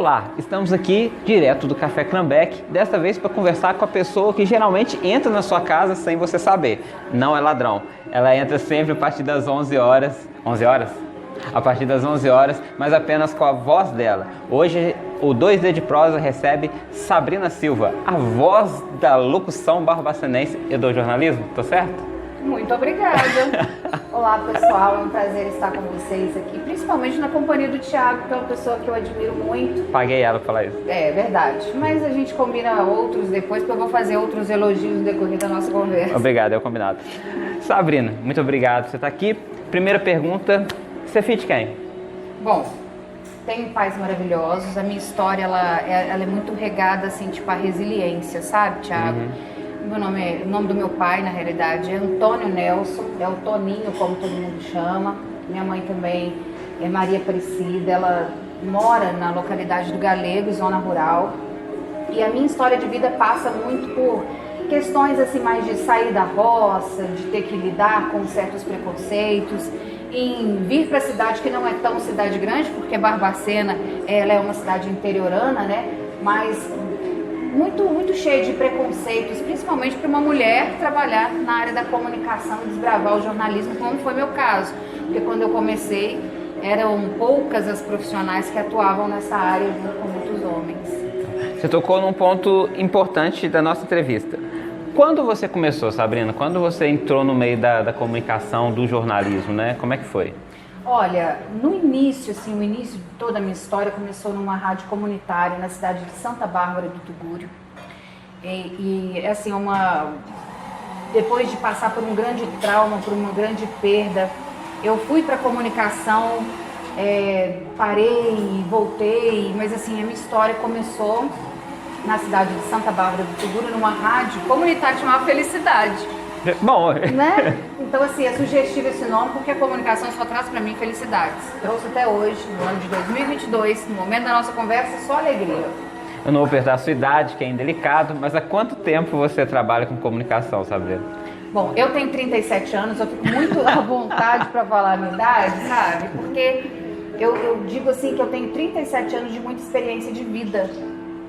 Olá, estamos aqui direto do Café Cranbeck, desta vez para conversar com a pessoa que geralmente entra na sua casa sem você saber. Não é ladrão, ela entra sempre a partir das 11 horas. 11 horas? A partir das 11 horas, mas apenas com a voz dela. Hoje o 2D de Prosa recebe Sabrina Silva, a voz da locução barbacenense e do jornalismo, tô certo? Muito obrigada. Olá pessoal, é um prazer estar com vocês aqui, principalmente na companhia do Thiago, que é uma pessoa que eu admiro muito. Paguei ela pra falar isso. É verdade, mas a gente combina outros depois, porque eu vou fazer outros elogios no decorrer da nossa conversa. Obrigado, é o combinado. Sabrina, muito obrigado por você estar aqui. Primeira pergunta, você é filho de quem? Bom, tenho pais maravilhosos, a minha história ela é muito regada assim, tipo a resiliência, sabe, Thiago? O nome do meu pai, na realidade, é Antônio Nelson, é o Toninho, como todo mundo chama. Minha mãe também é Maria Aparecida, ela mora na localidade do Galego, zona rural. E a minha história de vida passa muito por questões assim mais de sair da roça, de ter que lidar com certos preconceitos, em vir para a cidade que não é tão cidade grande, porque Barbacena ela é uma cidade interiorana, né? Mas muito cheio de preconceitos, principalmente para uma mulher trabalhar na área da comunicação e desbravar o jornalismo, como foi meu caso. Porque quando eu comecei, eram poucas as profissionais que atuavam nessa área junto com muitos homens. Você tocou num ponto importante da nossa entrevista. Quando você começou, Sabrina? Quando você entrou no meio da comunicação, do jornalismo, né? Como é que foi? Olha, no início, assim, o início de toda a minha história começou numa rádio comunitária na cidade de Santa Bárbara do Tugúrio. E assim, depois de passar por um grande trauma, por uma grande perda, eu fui para a comunicação, parei e voltei, mas assim, a minha história começou na cidade de Santa Bárbara do Tugúrio, numa rádio comunitária chamada Felicidade. Bom, né? Então assim, é sugestivo esse nome porque a comunicação só traz para mim felicidades. Trouxe até hoje, no ano de 2022, no momento da nossa conversa, só alegria. Eu não vou perguntar a sua idade, que é indelicado, mas há quanto tempo você trabalha com comunicação, Sabrina? Bom, eu tenho 37 anos, eu fico muito à vontade para falar a minha idade, sabe? Porque eu digo assim que eu tenho 37 anos de muita experiência de vida,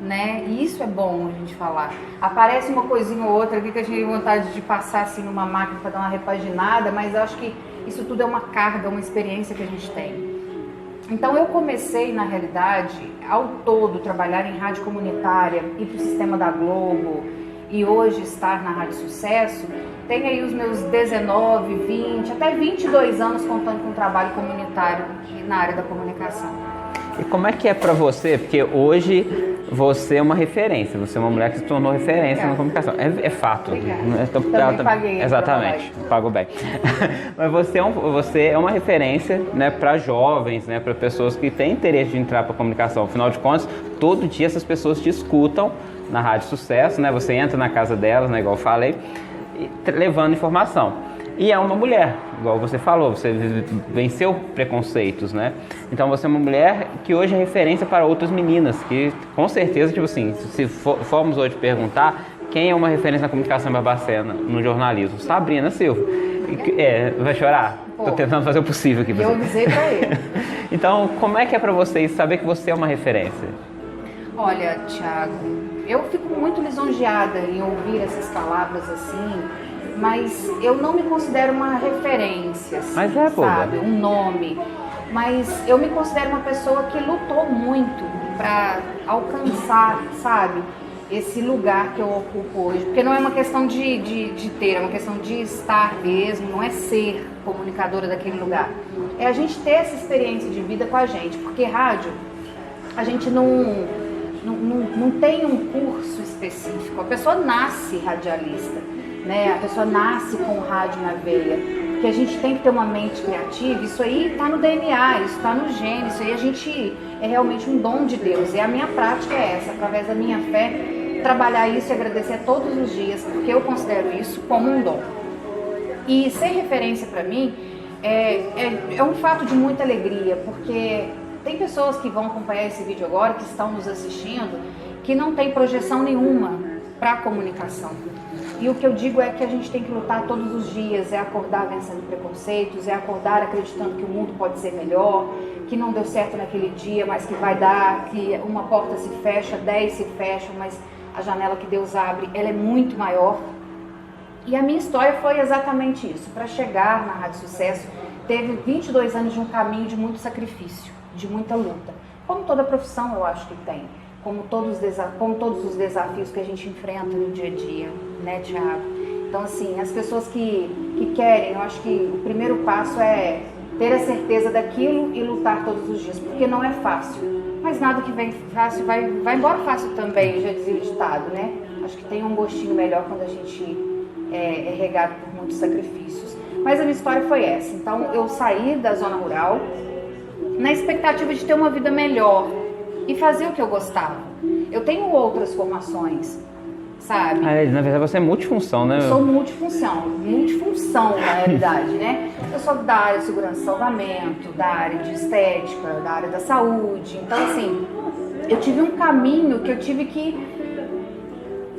né? E isso é bom a gente falar. Aparece uma coisinha ou outra aqui que a gente tem vontade de passar assim numa máquina para dar uma repaginada, mas eu acho que isso tudo é uma carga, uma experiência que a gente tem. Então eu comecei, na realidade, ao todo, trabalhar em rádio comunitária, ir para o sistema da Globo e hoje estar na Rádio Sucesso. Tenho aí os meus 19, 20, até 22 anos contando com trabalho comunitário na área da comunicação. E como é que é pra você? Porque hoje você é uma referência, você é uma mulher que se tornou referência na comunicação. É fato. Também paguei. Exatamente, pago bem. Mas você é uma referência, né, para jovens, né, para pessoas que têm interesse de entrar para a comunicação. Afinal de contas, todo dia essas pessoas te escutam na Rádio Sucesso, né? Você entra na casa delas, né, igual eu falei, levando informação. E é uma mulher, igual você falou, você venceu preconceitos, né? Então você é uma mulher que hoje é referência para outras meninas, que com certeza, tipo assim, se formos hoje perguntar quem é uma referência na comunicação Barbacena, no jornalismo, Sabrina Silva. Vai chorar? Tô tentando fazer o possível aqui. Eu avisei pra ele. Então, como é que é para vocês saber que você é uma referência? Olha, Thiago, eu fico muito lisonjeada em ouvir essas palavras assim, mas eu não me considero uma referência, assim, mas sabe? Um nome. Mas eu me considero uma pessoa que lutou muito para alcançar, sabe? Esse lugar que eu ocupo hoje. Porque não é uma questão de ter, é uma questão de estar mesmo, não é ser comunicadora daquele lugar. É a gente ter essa experiência de vida com a gente. Porque rádio, a gente não tem um curso específico. A pessoa nasce radialista, né? A pessoa nasce com rádio na veia. Que a gente tem que ter uma mente criativa, isso aí está no DNA, isso está no gene, isso aí é realmente um dom de Deus. E a minha prática é essa, através da minha fé, trabalhar isso e agradecer todos os dias, porque eu considero isso como um dom. E ser referência para mim é um fato de muita alegria, porque tem pessoas que vão acompanhar esse vídeo agora, que estão nos assistindo, que não tem projeção nenhuma para a comunicação. E o que eu digo é que a gente tem que lutar todos os dias, é acordar vencendo preconceitos, é acordar acreditando que o mundo pode ser melhor, que não deu certo naquele dia, mas que vai dar, que uma porta se fecha, 10 se fecham, mas a janela que Deus abre, ela é muito maior. E a minha história foi exatamente isso. Para chegar na Rádio Sucesso, teve 22 anos de um caminho de muito sacrifício, de muita luta. Como toda profissão eu acho que tem. Como todos os desafios que a gente enfrenta no dia a dia, né, Thiago? Então, assim, as pessoas que querem, eu acho que o primeiro passo é ter a certeza daquilo e lutar todos os dias, porque não é fácil. Mas nada que vem fácil vai embora fácil também, já dizia o ditado, né? Acho que tem um gostinho melhor quando a gente é regado por muitos sacrifícios. Mas a minha história foi essa. Então, eu saí da zona rural na expectativa de ter uma vida melhor e fazer o que eu gostava. Eu tenho outras formações, sabe? Na verdade você é multifunção, né? Eu sou multifunção na realidade, né? Eu sou da área de segurança e salvamento, da área de estética, da área da saúde. Então, assim, eu tive um caminho que eu tive que,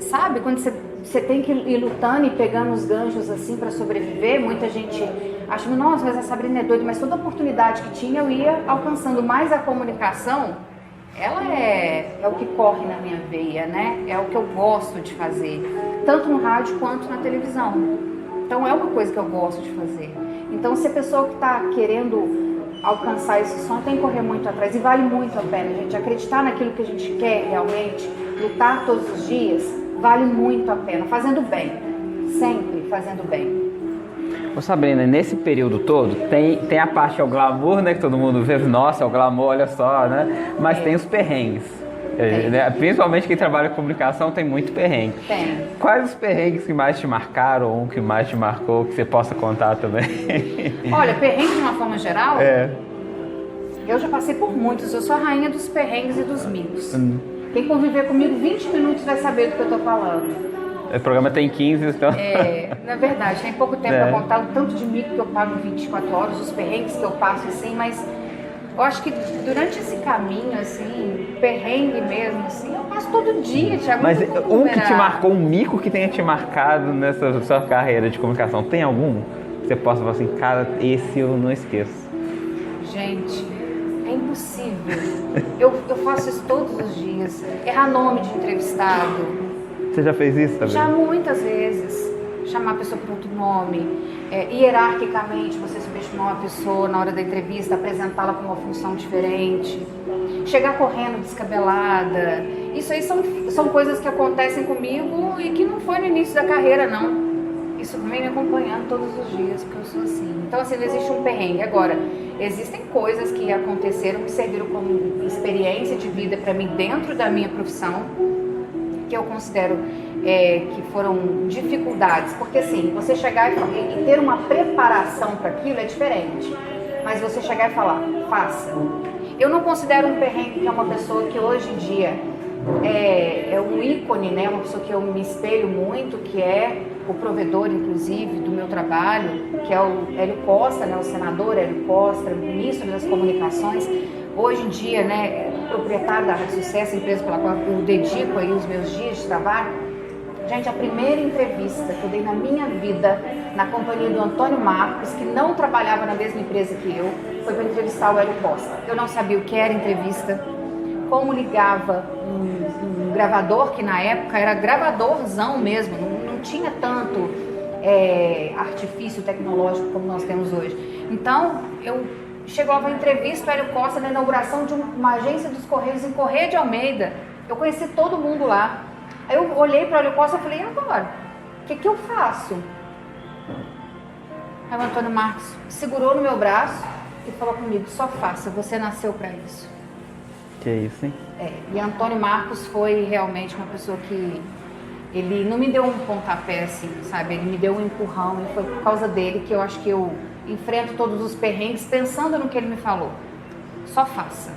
sabe, quando você tem que ir lutando e pegando os ganchos assim para sobreviver, muita gente acha, nossa, mas a Sabrina é doida, mas toda oportunidade que tinha eu ia alcançando. Mais a comunicação, ela é o que corre na minha veia, né? É o que eu gosto de fazer, tanto no rádio quanto na televisão. Então é uma coisa que eu gosto de fazer. Então, se a pessoa que está querendo alcançar esse sonho tem que correr muito atrás, e vale muito a pena, gente, acreditar naquilo que a gente quer realmente, lutar todos os dias, vale muito a pena, fazendo bem, sempre fazendo bem. Ô Sabrina, nesse período todo, tem a parte que é o glamour, né, que todo mundo vê, nossa, é o glamour, olha só, né, mas tem os perrengues. Principalmente quem trabalha com comunicação tem muito perrengue. Tem. Quais os perrengues que mais te marcaram, ou que mais te marcou, que você possa contar também? Olha, perrengue de uma forma geral, eu já passei por muitos, eu sou a rainha dos perrengues e dos micos. Quem conviver comigo 20 minutos vai saber do que eu tô falando. O programa tem 15, então... Na verdade, tem pouco tempo para contar o tanto de mico que eu pago 24 horas, os perrengues que eu passo, assim, mas eu acho que durante esse caminho, assim, perrengue mesmo, assim, eu passo todo dia, Thiago. Mas um que te marcou, um mico que tenha te marcado nessa sua carreira de comunicação, tem algum? Que você possa falar assim, cara, esse eu não esqueço. Gente, é impossível. Eu faço isso todos os dias. Errar nome de entrevistado. Você já fez isso, Sabrina? Já muitas vezes. Chamar a pessoa por outro nome. Hierarquicamente, você subestimar uma pessoa na hora da entrevista, apresentá-la com uma função diferente. Chegar correndo descabelada. Isso aí são coisas que acontecem comigo e que não foi no início da carreira, não. Isso vem me acompanhando todos os dias, porque eu sou assim. Então, assim, não existe um perrengue. Agora, existem coisas que aconteceram, que serviram como experiência de vida para mim dentro da minha profissão, que eu considero que foram dificuldades. Porque, assim, você chegar e ter uma preparação para aquilo é diferente. Mas você chegar e falar, faça. Eu não considero um perrengue que é uma pessoa que hoje em dia é um ícone, né? Uma pessoa que eu me espelho muito, que é o provedor, inclusive, do meu trabalho, que é o Hélio Costa, né? O senador Hélio Costa, ministro das Comunicações. Hoje em dia, né, proprietário da Rádio Sucesso, empresa pela qual eu dedico aí os meus dias de trabalho. Gente, a primeira entrevista que eu dei na minha vida, na companhia do Antônio Marcos, que não trabalhava na mesma empresa que eu, foi para entrevistar o Hélio Costa. Eu não sabia o que era entrevista, como ligava um gravador, que na época era gravadorzão mesmo, não tinha tanto artifício tecnológico como nós temos hoje. Então, chegava a entrevista o Hélio Costa na inauguração de uma agência dos Correios em Correia de Almeida. Eu conheci todo mundo lá. Aí eu olhei para o Hélio Costa e falei, e agora? O que eu faço? Aí o Antônio Marcos segurou no meu braço e falou comigo, só faça, você nasceu para isso. Que isso, hein? E Antônio Marcos foi realmente uma pessoa que ele não me deu um pontapé assim, sabe? Ele me deu um empurrão e foi por causa dele que eu acho que eu enfrento todos os perrengues pensando no que ele me falou. Só faça.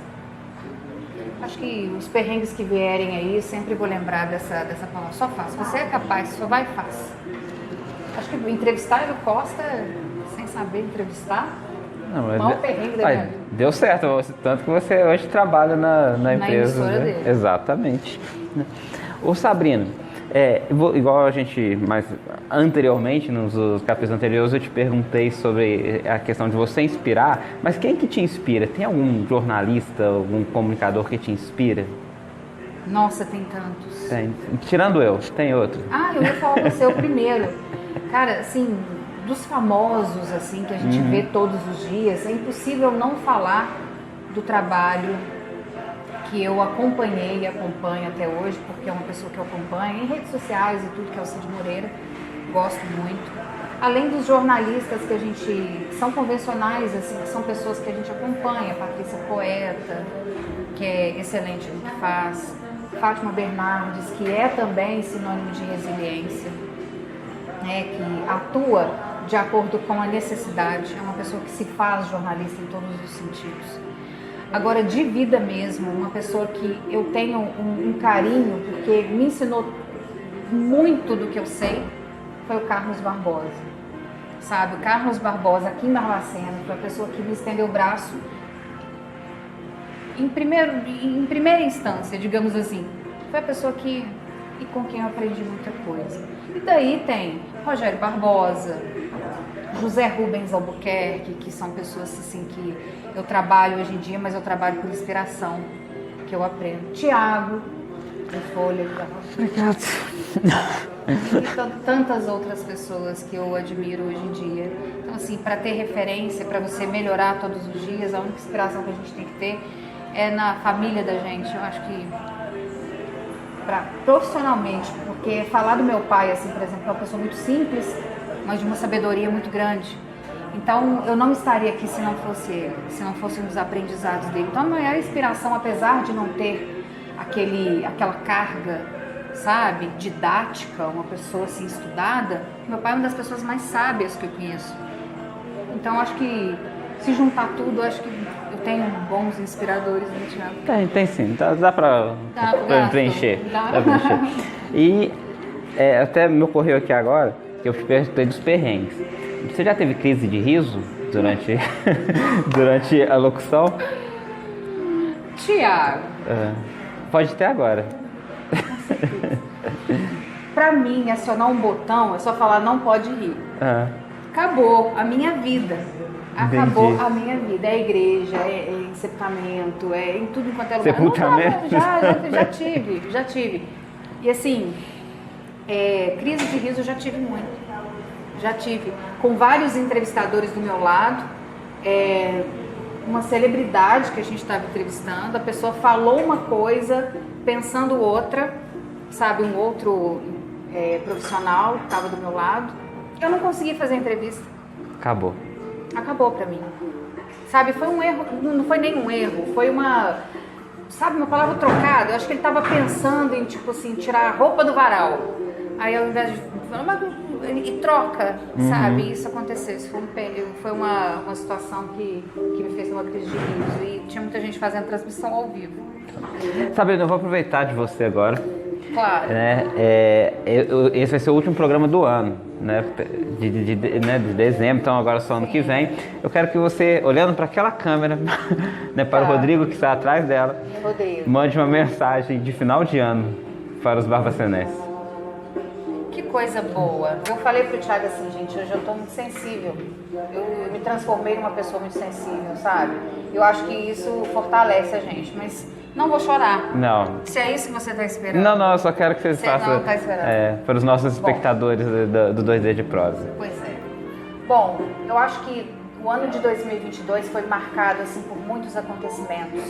Acho que os perrengues que vierem aí, sempre vou lembrar dessa palavra. Só faça. Você é capaz, só vai e faça. Acho que entrevistar Hélio Costa sem saber entrevistar, o maior perrengue da minha vida. Deu certo, tanto que você hoje trabalha na empresa. Na emissora dele. Exatamente. Ô Sabrina, Igual a gente, mas anteriormente, nos capítulos anteriores, eu te perguntei sobre a questão de você inspirar, mas quem que te inspira? Tem algum jornalista, algum comunicador que te inspira? Nossa, tem tantos. Tem. Tirando eu, tem outro? Eu ia falar você o primeiro. Cara, assim, dos famosos, assim, que a gente vê todos os dias, é impossível não falar do trabalho que eu acompanhei e acompanho até hoje, porque é uma pessoa que eu acompanho em redes sociais e tudo, que é o Cid Moreira, gosto muito. Além dos jornalistas que a gente, são convencionais, assim, que são pessoas que a gente acompanha, Patrícia Poeta, que é excelente no que faz, Fátima Bernardes, que é também sinônimo de resiliência, né, que atua de acordo com a necessidade, é uma pessoa que se faz jornalista em todos os sentidos. Agora, de vida mesmo, uma pessoa que eu tenho um carinho, porque me ensinou muito do que eu sei, foi o Carlos Barbosa. Sabe, o Carlos Barbosa, aqui em Barbacena, foi a pessoa que me estendeu o braço em primeira instância, digamos assim. Foi a pessoa e com quem eu aprendi muita coisa. E daí tem Rogério Barbosa, José Rubens Albuquerque, que são pessoas assim que eu trabalho hoje em dia, mas eu trabalho por inspiração, que eu aprendo. Tiago, de Folha. Obrigado. E tantas outras pessoas que eu admiro hoje em dia. Então, assim, para ter referência, para você melhorar todos os dias, a única inspiração que a gente tem que ter é na família da gente. Eu acho que profissionalmente, porque falar do meu pai, assim, por exemplo, é uma pessoa muito simples, mas de uma sabedoria muito grande. Então, eu não estaria aqui se não fosse ele, se não fossem os aprendizados dele. Então, a maior inspiração, apesar de não ter aquela carga, sabe, didática, uma pessoa assim estudada, meu pai é uma das pessoas mais sábias que eu conheço. Então, acho que se juntar tudo, acho que eu tenho bons inspiradores, né, Thiago? Tem sim, dá pra preencher. Dá. E até me ocorreu aqui agora, que eu te perguntei dos perrengues. Você já teve crise de riso durante a locução? Thiago. Pode ter agora. Pra mim, acionar um botão é só falar não pode rir. Acabou a minha vida. Acabou Entendi. a minha vida. É a igreja, é em sepultamento, é em tudo quanto é lugar. Sepultamento? Já tive. E assim, crise de riso eu já tive muito. Já tive. Com vários entrevistadores do meu lado, uma celebridade que a gente estava entrevistando, a pessoa falou uma coisa pensando outra, sabe, um outro profissional que estava do meu lado. Eu não consegui fazer a entrevista. Acabou pra mim. Sabe, foi um erro, não foi nem um erro, foi uma palavra trocada. Eu acho que ele estava pensando em, tipo assim, tirar a roupa do varal. Aí ao invés de falar, e troca, sabe? Isso aconteceu. Isso foi uma situação que me fez ter uma crise de riso. E tinha muita gente fazendo transmissão ao vivo. Sabrina, eu vou aproveitar de você agora. Claro. Esse vai ser o último programa do ano, né? De dezembro, então agora só ano que vem. Eu quero que você, olhando para aquela câmera, né, para o Rodrigo que está atrás dela, mande uma mensagem de final de ano para os barbacenenses. Que coisa boa. Eu falei pro Thiago assim, gente, hoje eu tô muito sensível. Eu me transformei numa pessoa muito sensível, sabe? Eu acho que isso fortalece a gente, mas não vou chorar. Não. Se é isso que você tá esperando. Não, eu só quero que vocês façam não tá esperando. Para os nossos espectadores do 2D de prosa. Pois é. Bom, eu acho que o ano de 2022 foi marcado assim por muitos acontecimentos.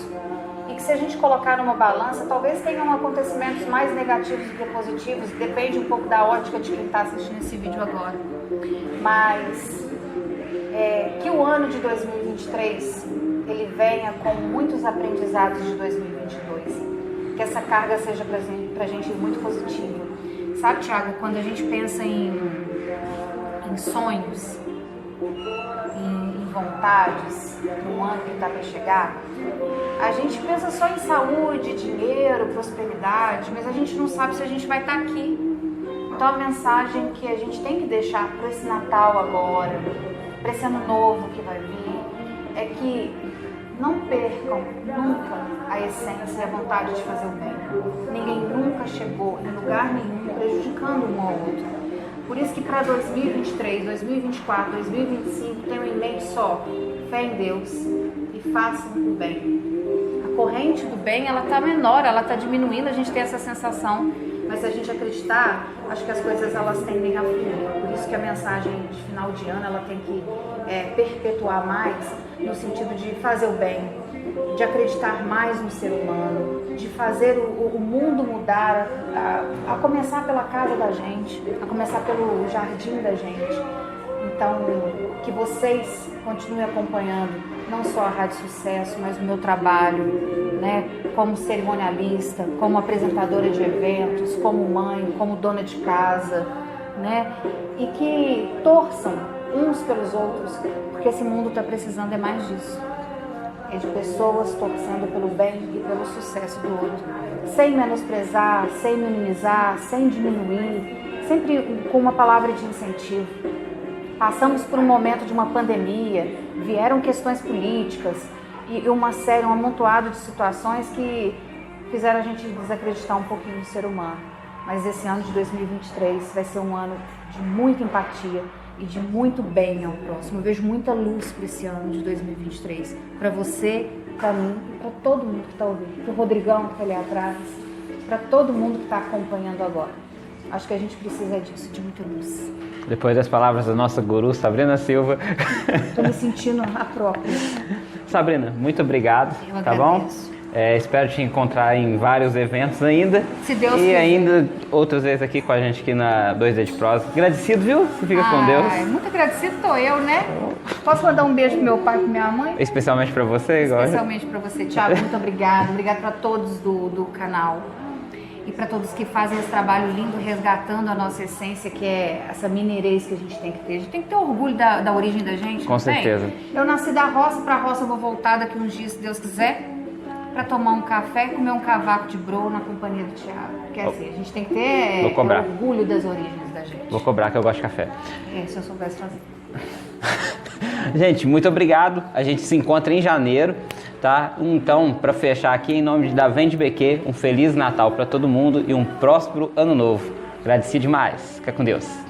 E que se a gente colocar numa balança, talvez tenham acontecimentos mais negativos do que positivos, depende um pouco da ótica de quem está assistindo esse vídeo agora. Mas que o ano de 2023 ele venha com muitos aprendizados de 2022. Que essa carga seja pra gente muito positiva. Sabe, Thiago, quando a gente pensa em sonhos, em vontades, no ano que está para chegar, a gente pensa só em saúde, dinheiro, prosperidade, mas a gente não sabe se a gente vai estar aqui. Então a mensagem que a gente tem que deixar para esse Natal agora, para esse ano novo que vai vir, é que não percam nunca a essência e a vontade de fazer o bem. Ninguém nunca chegou em lugar nenhum prejudicando um ao outro. Por isso que para 2023, 2024, 2025, tenham em mente só fé em Deus e façam o bem. A corrente do bem, ela está menor, ela está diminuindo, a gente tem essa sensação, mas se a gente acreditar, acho que as coisas elas tendem a fluir. Por isso que a mensagem de final de ano ela tem que perpetuar mais no sentido de fazer o bem, de acreditar mais no ser humano, de fazer o mundo mudar, a começar pela casa da gente, a começar pelo jardim da gente. Então, que vocês continuem acompanhando não só a Rádio Sucesso, mas o meu trabalho, né, como cerimonialista, como apresentadora de eventos, como mãe, como dona de casa, né, e que torçam uns pelos outros, porque esse mundo está precisando mais disso. É de pessoas torcendo pelo bem e pelo sucesso do outro, sem menosprezar, sem minimizar, sem diminuir, sempre com uma palavra de incentivo. Passamos por um momento de uma pandemia, vieram questões políticas e um amontoado de situações que fizeram a gente desacreditar um pouquinho no ser humano. Mas esse ano de 2023 vai ser um ano de muita empatia e de muito bem ao próximo. Eu vejo muita luz para esse ano de 2023, para você, para mim e para todo mundo que está ouvindo, para o Rodrigão que está ali atrás, para todo mundo que está acompanhando agora. Acho que a gente precisa disso, de muita luz. Depois das palavras da nossa guru, Sabrina Silva. Estou me sentindo a própria. Sabrina, muito obrigado, Eu tá agradeço. bom? Espero te encontrar em vários eventos ainda. Se Deus e quiser. ainda outras vezes aqui com a gente aqui na 2D de Prosa. Agradecido, viu? Você fica com Deus. Muito agradecido estou eu, né? Posso mandar um beijo pro meu pai e pra minha mãe? Especialmente para você, igual. Especialmente para você, Thiago. Muito obrigada. Obrigada para todos do canal. E para todos que fazem esse trabalho lindo, resgatando a nossa essência, que é essa mineirês que a gente tem que ter. A gente tem que ter orgulho da origem da gente. Com certeza. Eu nasci da roça, para a roça eu vou voltar daqui uns dias, se Deus quiser, para tomar um café e comer um cavaco de bro na companhia do Thiago. Porque assim, a gente tem que ter orgulho das origens da gente. Vou cobrar que eu gosto de café. Se eu soubesse fazer. Gente, muito obrigado. A gente se encontra em janeiro, tá? Então, para fechar aqui, em nome da Vende BQ, um Feliz Natal para todo mundo e um próspero Ano Novo. Agradeci demais. Fica com Deus.